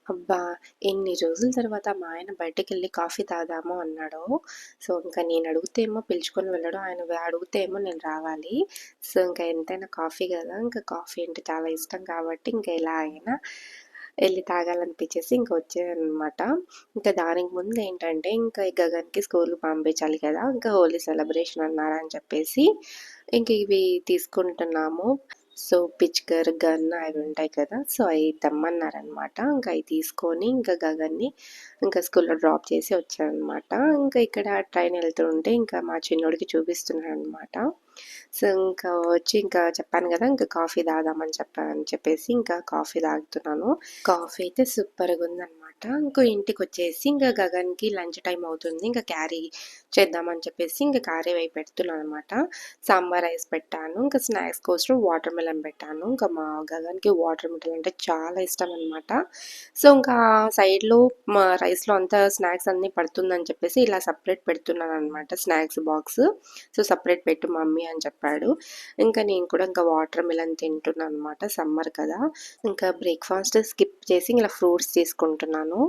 అబ్బా! ఎన్ని రోజుల తర్వాత మా ఆయన బయటకెళ్ళి కాఫీ తాగుదాము అన్నాడు. సో, ఇంక నేను అడిగితే ఏమో పిలుచుకొని వెళ్ళడు. ఆయన అడిగితే ఏమో నేను రావాలి. సో, ఇంక ఎంతైనా కాఫీ గదా! ఇంక కాఫీ అంటే చాలా ఇష్టం కాబట్టి ఇంక ఎలా అయినా ఎళ్లి తాగాలనిపించేసి ఇంక వచ్చాననమాట. ఇంకా దానికి ముందు ఏంటంటే ఇంకా ఈ గగన్‌కి స్కూల్‌కి పంపించాలి కదా! ఇంకా హోలీ సెలబ్రేషన్ అన్నారని చెప్పేసి ఇంక ఇవి తీసుకుంటున్నాము. సో, పిచికారి, గన్ అవి ఉంటాయి కదా! సో, అయి తెమ్మన్నారనమాట. ఇంక అయి తీసుకొని ఇంకా గగన్‌ని ఇంకా స్కూల్‌లో డ్రాప్ చేసి వచ్చాననమాట. ఇంకా ఇక్కడ ట్రైన్ ఎళ్తుంటే ఇంకా మా చిన్నోడికి చూపిస్తున్నాననమాట. సో, ఇంకా వచ్చి ఇంకా చెప్పాను గదా! ఇంకా కాఫీ తాగుదామని చెప్పేసి ఇంకా కాఫీ తాగుతున్నాను. కాఫీ అయితే సూపర్‌గుందనమాట. ఇంకో ఇంటికొచ్చేసి ఇంకా గగన్‌కి లంచ్ టైమ్ అవుతుంది. ఇంకా క్యారీ చేద్దామని చెప్పేసి ఇంకా క్యారీ అయి పెడుతున్నాననమాట. సాంబార్ రైస్ పెట్టాను. ఇంకా స్నాక్స్ కోసం వాటర్ మిలన్ పెట్టాను. ఇంకా మా గగన్‌కి వాటర్ మిలన్ అంటే చాలా ఇష్టమనమాట. సో, ఇంకా సైడ్‌లో మా రైస్‌లో అంతా స్నాక్స్ అన్నీ పడుతుందని చెప్పేసి ఇలా సెపరేట్ పెడుతున్నాననమాట స్నాక్స్ బాక్స్. సో, సెపరేట్ పెట్టు మమ్మీ అని చెప్పాడు. ఇంకా నేను కూడా ఇంకా వాటర్ మిలన్ తింటున్నాననమాట. సమ్మర్ కదా! ఇంకా బ్రేక్‌ఫాస్ట్ స్కిప్ చేసి ఇలా ఫ్రూట్స్ తీసుకుంటున్నాను.